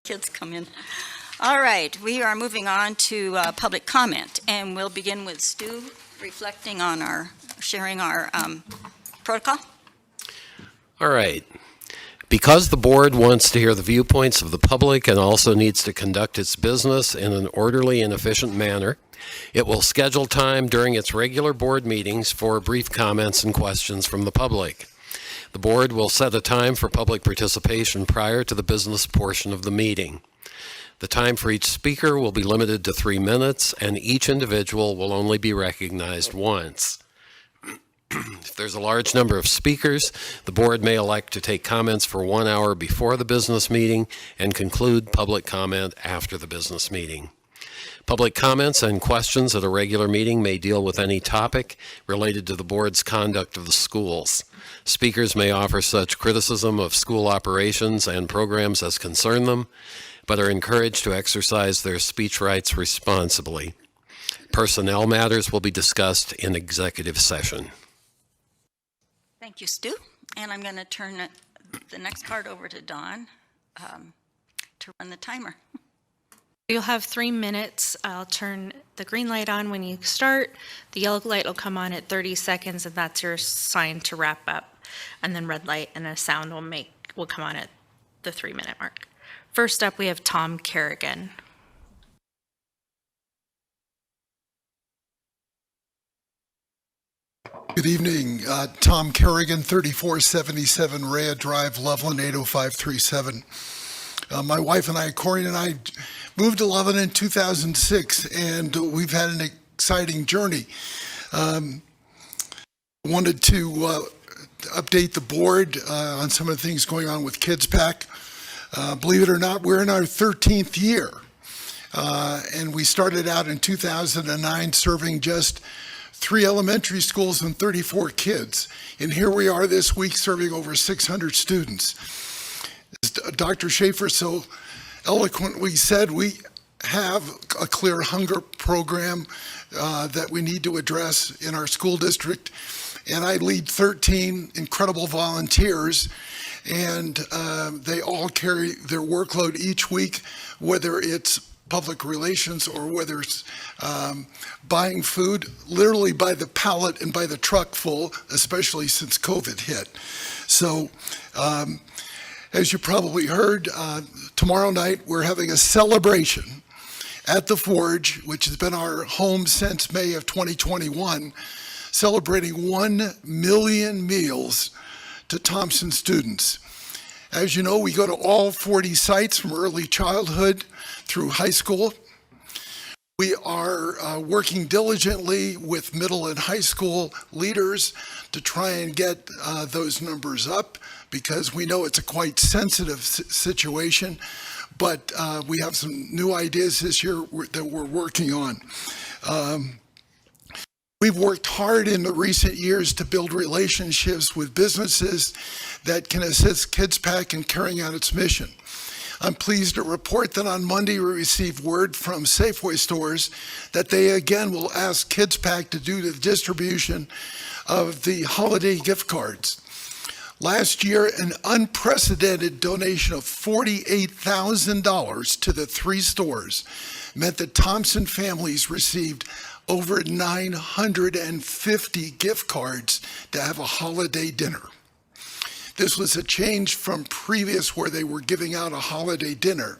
kids come in. All right, we are moving on to public comment, and we'll begin with Stu reflecting on sharing our protocol. All right. Because the board wants to hear the viewpoints of the public and also needs to conduct its business in an orderly and efficient manner, it will schedule time during its regular board meetings for brief comments and questions from the public. The board will set a time for public participation prior to the business portion of the meeting. The time for each speaker will be limited to 3 minutes, and each individual will only be recognized once. If there's a large number of speakers, the board may elect to take comments for 1 hour before the business meeting and conclude public comment after the business meeting. Public comments and questions at a regular meeting may deal with any topic related to the board's conduct of the schools. Speakers may offer such criticism of school operations and programs as concern them, but are encouraged to exercise their speech rights responsibly. Personnel matters will be discussed in executive session. Thank you, Stu. And I'm going to turn the next part over to Dawn to run the timer. You'll have 3 minutes. I'll turn the green light on when you start. The yellow light will come on at 30 seconds, and that's your sign to wrap up. And then red light and a sound will come on at the 3-minute mark. First up, we have Tom Kerrigan. Good evening. Tom Kerrigan, 3477 Rhea Drive, Loveland, 80537. My wife and I, Corey and I, moved to Loveland in 2006, and we've had an exciting journey. Wanted to update the board on some of the things going on with Kidspak. Believe it or not, we're in our 13th year, and we started out in 2009 serving just 3 elementary schools and 34 kids. And here we are this week serving over 600 students. As Dr. Schaefer so eloquently said, we have a clear hunger program that we need to address in our school district. And I lead 13 incredible volunteers, and they all carry their workload each week, whether it's public relations or whether it's buying food literally by the pallet and by the truck full, especially since COVID hit. So as you probably heard, tomorrow night we're having a celebration at the Forge, which has been our home since May of 2021, celebrating 1 million meals to Thompson students. As you know, we go to all 40 sites from early childhood through high school. We are working diligently with middle and high school leaders to try and get those numbers up, because we know it's a quite sensitive situation, but we have some new ideas this year that we're working on. We've worked hard in the recent years to build relationships with businesses that can assist Kidspak in carrying out its mission. I'm pleased to report that on Monday we received word from Safeway stores that they again will ask Kidspak to do the distribution of the holiday gift cards. Last year, an unprecedented donation of $48,000 to the 3 stores meant that Thompson families received over 950 gift cards to have a holiday dinner. This was a change from previous where they were giving out a holiday dinner.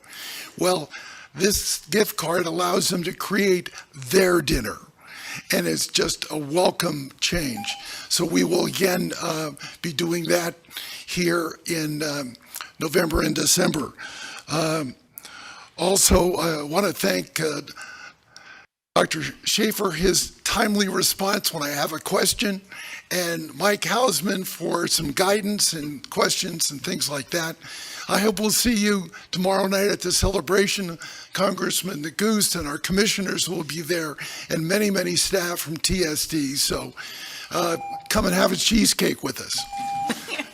Well, this gift card allows them to create their dinner, and it's just a welcome change. So we will again be doing that here in November and December. Also, I want to thank Dr. Schaefer, his timely response when I have a question, and Mike Hausman for some guidance and questions and things like that. I hope we'll see you tomorrow night at the celebration. Congressman Goose and our commissioners will be there, and many, many staff from TSD. So come and have a cheesecake with us.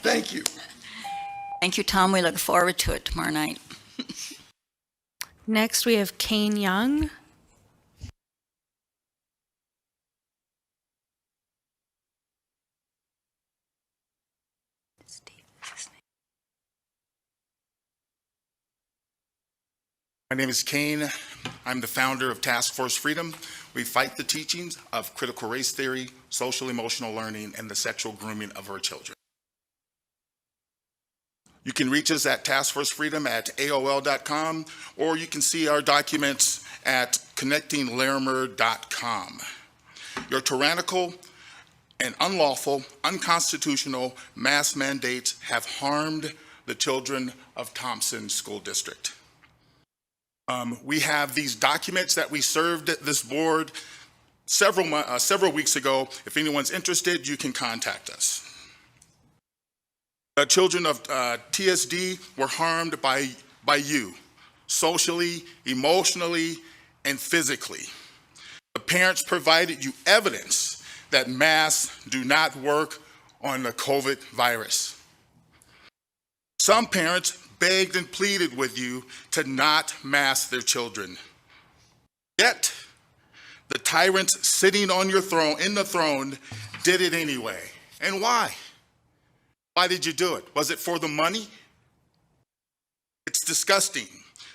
Thank you. Thank you, Tom. We look forward to it tomorrow night. Next, we have Kane Young. My name is Kane. I'm the founder of Task Force Freedom. We fight the teachings of critical race theory, social emotional learning, and the sexual grooming of our children. You can reach us at Task Force Freedom at AOL.com, or you can see our documents at connectinglarimer.com. Your tyrannical and unlawful, unconstitutional mask mandates have harmed the children of Thompson School District. We have these documents that we served this board several weeks ago. If anyone's interested, you can contact us. The children of TSD were harmed by you, socially, emotionally, and physically. The parents provided you evidence that masks do not work on the COVID virus. Some parents begged and pleaded with you to not mask their children. Yet, the tyrants sitting on your throne, in the throne, did it anyway. And why? Why did you do it? Was it for the money? It's disgusting.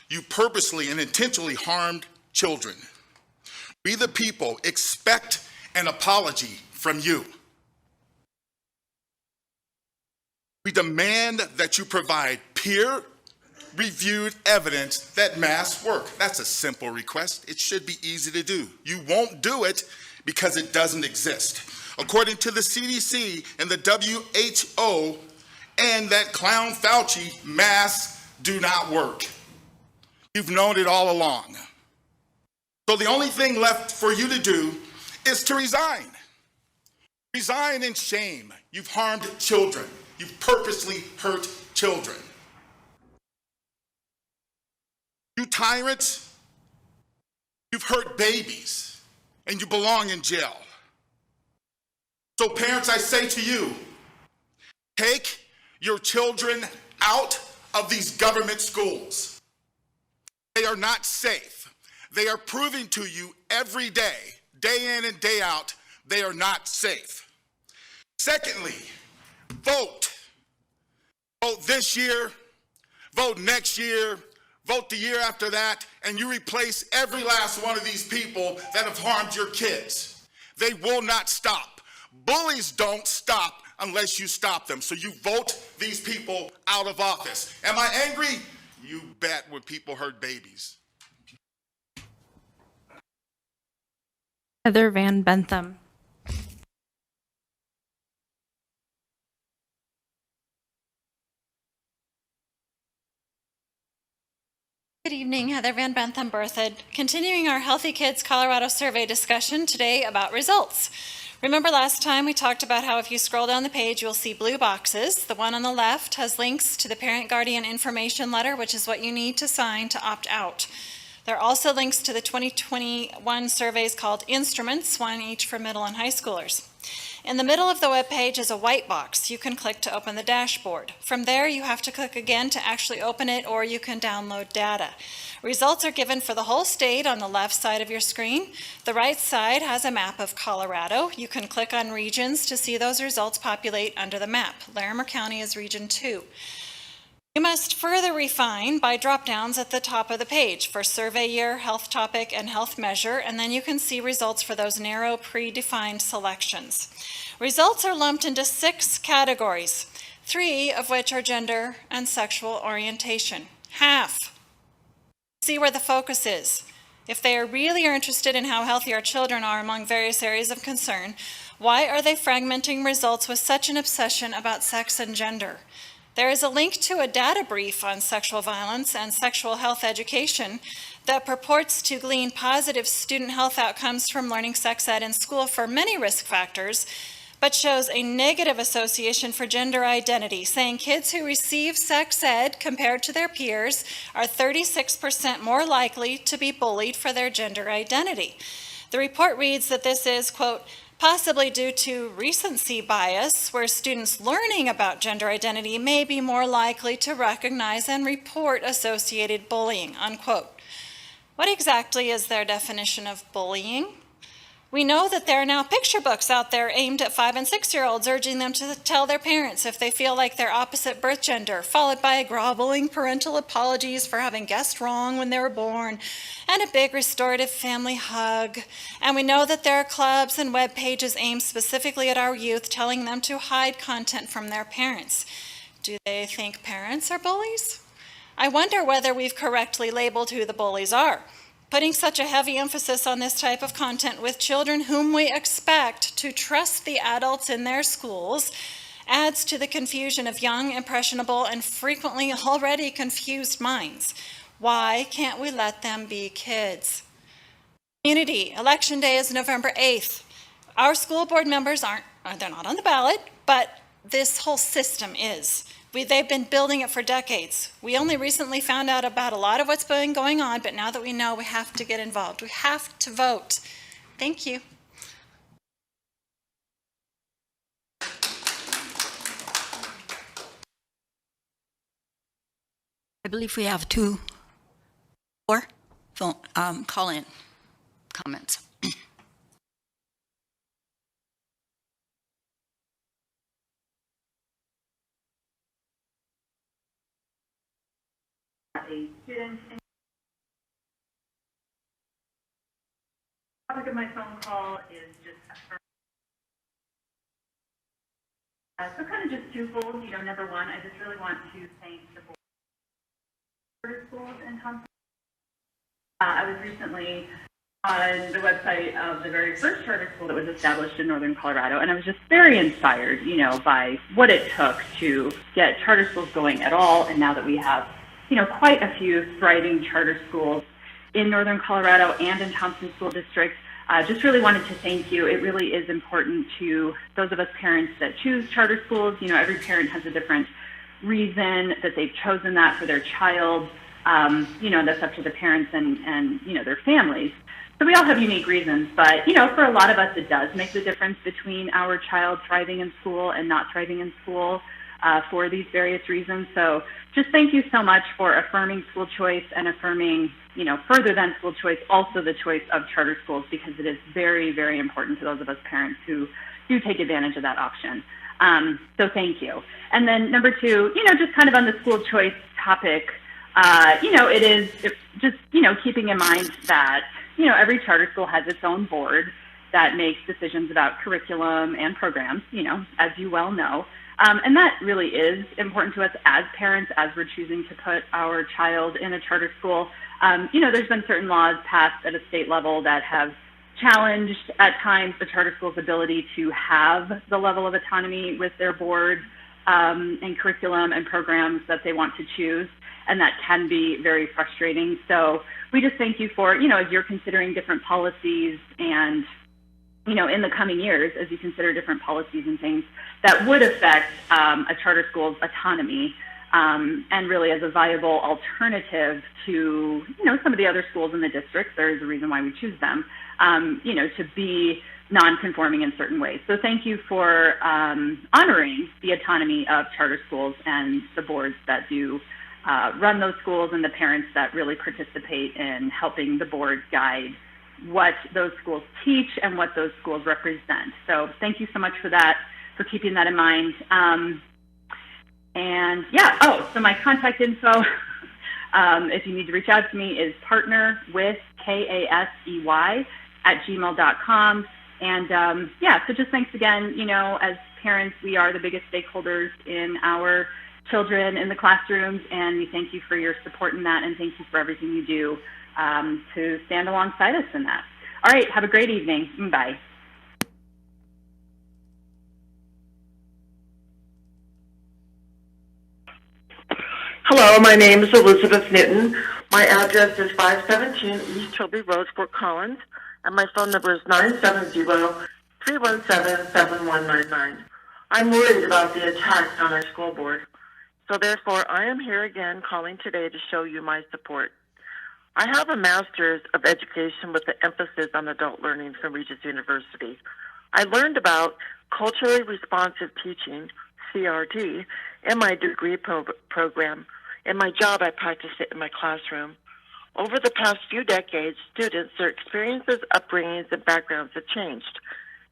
You purposely and intentionally harmed children. We the people expect an apology from you. We demand that you provide peer-reviewed evidence that masks work. That's a simple request. It should be easy to do. You won't do it because it doesn't exist. According to the CDC and the WHO and that clown Fauci, masks do not work. You've known it all along. So the only thing left for you to do is to resign. Resign in shame. You've harmed children. You've purposely hurt children. You tyrants, you've hurt babies, and you belong in jail. So parents, I say to you, take your children out of these government schools. They are not safe. They are proving to you every day, day in and day out, they are not safe. Secondly, vote. Vote this year, vote next year, vote the year after that, and you replace every last one of these people that have harmed your kids. They will not stop. Bullies don't stop unless you stop them. So you vote these people out of office. Am I angry? You bet, when people hurt babies. Heather Van Bentham. Good evening, Heather Van Bentham Berthoud. Continuing our Healthy Kids Colorado survey discussion today about results. Remember last time we talked about how if you scroll down the page, you'll see blue boxes. The one on the left has links to the parent guardian information letter, which is what you need to sign to opt out. There are also links to the 2021 surveys called Instruments, one each for middle and high schoolers. In the middle of the web page is a white box you can click to open the dashboard. From there, you have to click again to actually open it, or you can download data. Results are given for the whole state on the left side of your screen. The right side has a map of Colorado. You can click on regions to see those results populate under the map. Larimer County is Region 2. You must further refine by drop-downs at the top of the page for survey year, health topic, and health measure, and then you can see results for those narrow predefined selections. Results are lumped into 6 categories, 3 of which are gender and sexual orientation. Half. See where the focus is. If they really are interested in how healthy our children are among various areas of concern, why are they fragmenting results with such an obsession about sex and gender? There is a link to a data brief on sexual violence and sexual health education that purports to glean positive student health outcomes from learning sex ed in school for many risk factors, but shows a negative association for gender identity, saying kids who receive sex ed compared to their peers are 36% more likely to be bullied for their gender identity. The report reads that this is, quote, possibly due to recency bias, where students learning about gender identity may be more likely to recognize and report associated bullying, unquote. What exactly is their definition of bullying? We know that there are now picture books out there aimed at 5- and 6-year-olds, urging them to tell their parents if they feel like they're opposite birth gender, followed by groveling parental apologies for having guessed wrong when they were born, and a big restorative family hug. And we know that there are clubs and web pages aimed specifically at our youth, telling them to hide content from their parents. Do they think parents are bullies? I wonder whether we've correctly labeled who the bullies are. Putting such a heavy emphasis on this type of content with children whom we expect to trust the adults in their schools adds to the confusion of young, impressionable, and frequently already confused minds. Why can't we let them be kids? Community, Election Day is November 8th. Our school board members they're not on the ballot, but this whole system is. They've been building it for decades. We only recently found out about a lot of what's been going on, but now that we know, we have to get involved. We have to vote. Thank you. I believe we have four call-in comments. A student. The topic of my phone call is just so kind of just twofold. Number one, I just really want to thank the board charter schools in Thompson. I was recently on the website of the very first charter school that was established in northern Colorado, and I was just very inspired, by what it took to get charter schools going at all. And now that we have quite a few thriving charter schools in northern Colorado and in Thompson School District. Just really wanted to thank you. It really is important to those of us parents that choose charter schools. Every parent has a different reason that they've chosen that for their child. That's up to the parents and their families. So we all have unique reasons, but, for a lot of us, it does make the difference between our child thriving in school and not thriving in school. For these various reasons. So just thank you so much for affirming school choice and affirming, further than school choice, also the choice of charter schools, because it is very, very important to those of us parents who do take advantage of that option. So thank you. And then number two, just kind of on the school choice topic, it is just, keeping in mind that, every charter school has its own board that makes decisions about curriculum and programs, as you well know. And that really is important to us as parents as we're choosing to put our child in a charter school. There's been certain laws passed at a state level that have challenged at times the charter school's ability to have the level of autonomy with their board and curriculum and programs that they want to choose. And that can be very frustrating. So we just thank you for, as you're considering different policies and in the coming years, as you consider different policies and things that would affect a charter school's autonomy, and really as a viable alternative to, some of the other schools in the district, there is a reason why we choose them, to be non-conforming in certain ways. So thank you for honoring the autonomy of charter schools and the boards that do run those schools and the parents that really participate in helping the board guide what those schools teach and what those schools represent. So thank you so much for that, for keeping that in mind. So my contact info, if you need to reach out to me, is partnerwith@gmail.com. And so just thanks again. As parents, we are the biggest stakeholders in our children in the classrooms, and we thank you for your support in that, and thank you for everything you do to stand alongside us in that. All right, have a great evening. Bye. Hello, my name is Elizabeth Newton. My address is 517 East Toby Road, Fort Collins, and my phone number is 970-317-7199. I'm worried about the attacks on our school board. So therefore, I am here again calling today to show you my support. I have a Master's of Education with an emphasis on adult learning from Regis University. I learned about culturally responsive teaching, CRT, in my degree program. In my job, I practiced it in my classroom. Over the past few decades, students, their experiences, upbringings, and backgrounds have changed.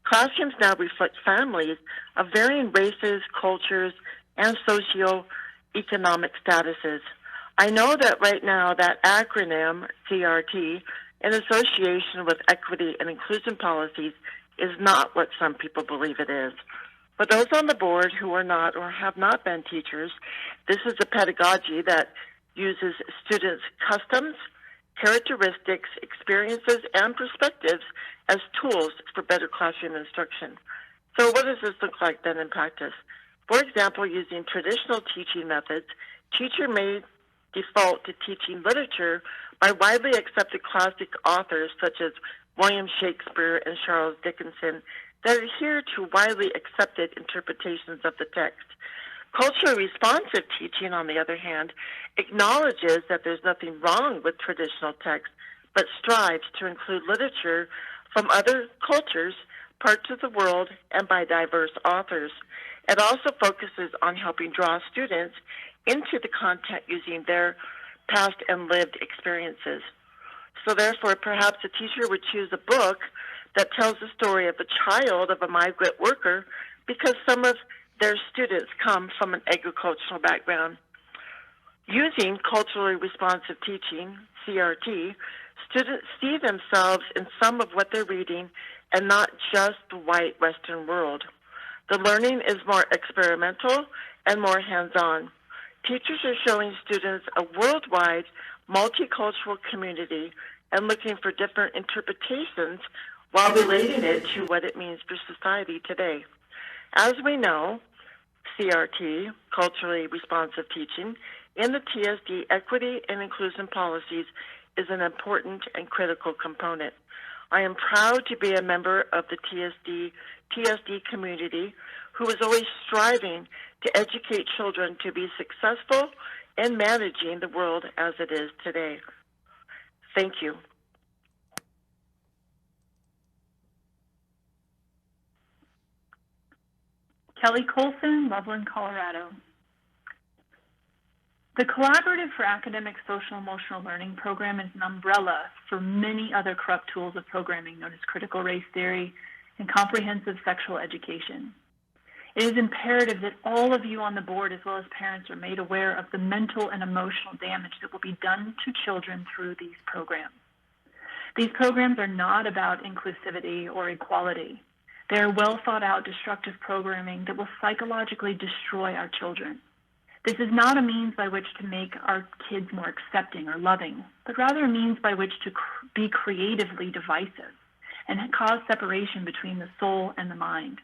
Classrooms now reflect families of varying races, cultures, and socioeconomic statuses. I know that right now that acronym, CRT, in association with equity and inclusion policies, is not what some people believe it is. For those on the board who are not or have not been teachers, this is a pedagogy that uses students' customs, characteristics, experiences, and perspectives as tools for better classroom instruction. So what does this look like then in practice? For example, using traditional teaching methods, teacher may default to teaching literature by widely accepted classic authors such as William Shakespeare and Charles Dickens that adhere to widely accepted interpretations of the text. Culturally responsive teaching, on the other hand, acknowledges that there's nothing wrong with traditional text, but strives to include literature from other cultures, parts of the world, and by diverse authors. It also focuses on helping draw students into the content using their past and lived experiences. So therefore, perhaps a teacher would choose a book that tells the story of a child of a migrant worker because some of their students come from an agricultural background. Using culturally responsive teaching, CRT, students see themselves in some of what they're reading and not just the white Western world. The learning is more experimental and more hands-on. Teachers are showing students a worldwide, multicultural community and looking for different interpretations while relating it to what it means for society today. As we know, CRT, culturally responsive teaching, in the TSD equity and inclusion policies is an important and critical component. I am proud to be a member of the TSD community who is always striving to educate children to be successful in managing the world as it is today. Thank you. Kelly Colson, Loveland, Colorado. The Collaborative for Academic Social Emotional Learning program is an umbrella for many other corrupt tools of programming known as critical race theory and comprehensive sexual education. It is imperative that all of you on the board, as well as parents, are made aware of the mental and emotional damage that will be done to children through these programs. These programs are not about inclusivity or equality. They are well thought out destructive programming that will psychologically destroy our children. This is not a means by which to make our kids more accepting or loving, but rather a means by which to be creatively divisive and cause separation between the soul and the mind.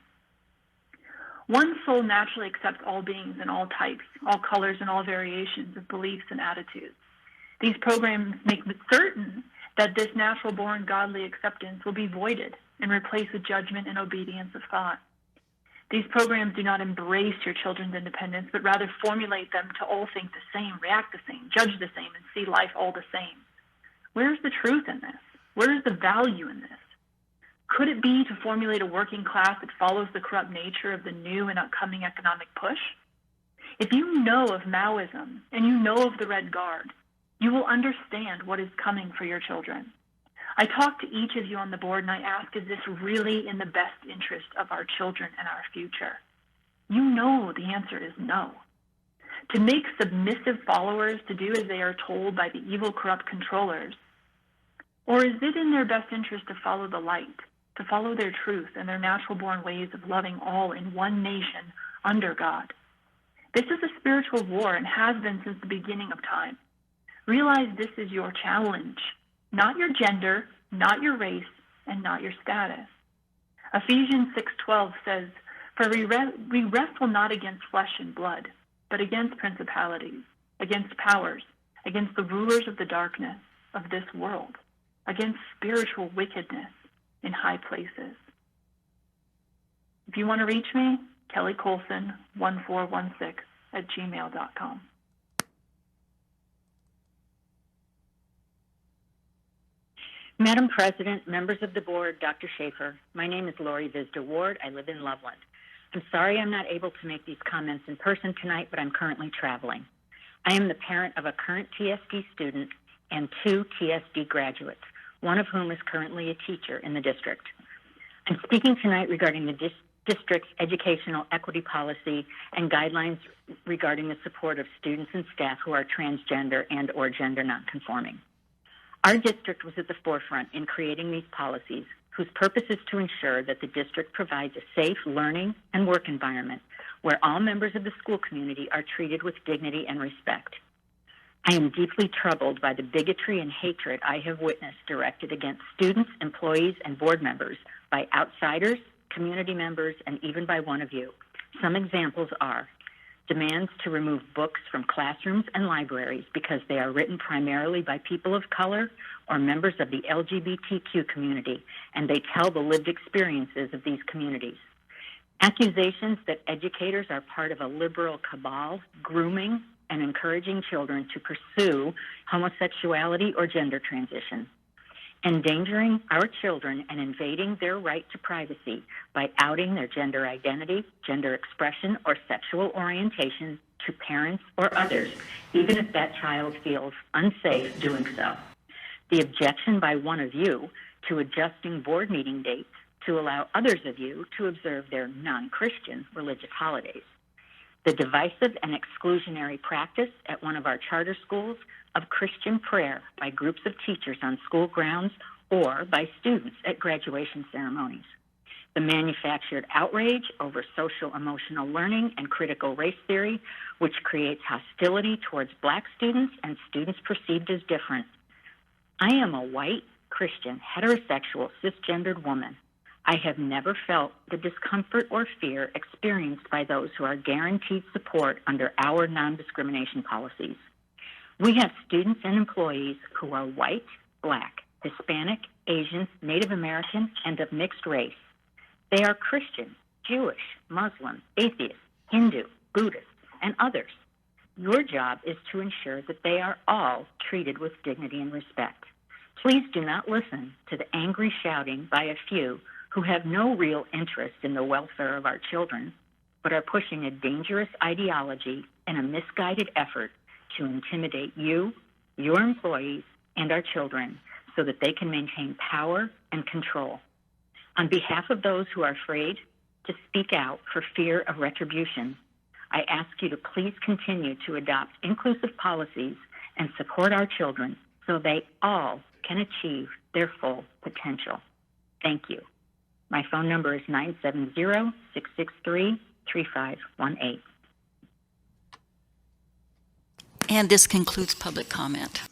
One soul naturally accepts all beings in all types, all colors, and all variations of beliefs and attitudes. These programs make certain that this natural-born godly acceptance will be voided and replaced with judgment and obedience of thought. These programs do not embrace your children's independence, but rather formulate them to all think the same, react the same, judge the same, and see life all the same. Where's the truth in this? Where is the value in this? Could it be to formulate a working class that follows the corrupt nature of the new and upcoming economic push? If you know of Maoism and you know of the Red Guard, you will understand what is coming for your children. I talk to each of you on the board and I ask, is this really in the best interest of our children and our future? You know the answer is no. To make submissive followers to do as they are told by the evil, corrupt controllers? Or is it in their best interest to follow the light, to follow their truth and their natural-born ways of loving all in one nation under God? This is a spiritual war and has been since the beginning of time. Realize this is your challenge. Not your gender, not your race, and not your status. Ephesians 6:12 says, "For we wrestle not against flesh and blood, but against principalities, against powers, against the rulers of the darkness of this world, against spiritual wickedness in high places." If you want to reach me, Kelly Colson 1416@gmail.com. Madam President, members of the board, Dr. Schaefer, my name is Lori Visda Ward. I live in Loveland. I'm sorry I'm not able to make these comments in person tonight, but I'm currently traveling. I am the parent of a current TSD student and 2 TSD graduates, one of whom is currently a teacher in the district. I'm speaking tonight regarding the district's educational equity policy and guidelines regarding the support of students and staff who are transgender and or gender nonconforming. Our district was at the forefront in creating these policies, whose purpose is to ensure that the district provides a safe learning and work environment where all members of the school community are treated with dignity and respect. I am deeply troubled by the bigotry and hatred I have witnessed directed against students, employees, and board members by outsiders, community members, and even by one of you. Some examples are demands to remove books from classrooms and libraries because they are written primarily by people of color or members of the LGBTQ community, and they tell the lived experiences of these communities. Accusations that educators are part of a liberal cabal grooming and encouraging children to pursue homosexuality or gender transition. Endangering our children and invading their right to privacy by outing their gender identity, gender expression, or sexual orientation to parents or others, even if that child feels unsafe doing so. The objection by one of you to adjusting board meeting dates to allow others of you to observe their non-Christian religious holidays. The divisive and exclusionary practice at one of our charter schools of Christian prayer by groups of teachers on school grounds or by students at graduation ceremonies. The manufactured outrage over social emotional learning and critical race theory, which creates hostility towards Black students and students perceived as different. I am a white, Christian, heterosexual, cisgendered woman. I have never felt the discomfort or fear experienced by those who are guaranteed support under our non-discrimination policies. We have students and employees who are white, Black, Hispanic, Asian, Native American, and of mixed race. They are Christian, Jewish, Muslim, atheist, Hindu, Buddhist, and others. Your job is to ensure that they are all treated with dignity and respect. Please do not listen to the angry shouting by a few who have no real interest in the welfare of our children, but are pushing a dangerous ideology and a misguided effort to intimidate you, your employees, and our children so that they can maintain power and control. On behalf of those who are afraid to speak out for fear of retribution, I ask you to please continue to adopt inclusive policies and support our children so they all can achieve their full potential. Thank you. My phone number is 970-663-3518. And this concludes public comment.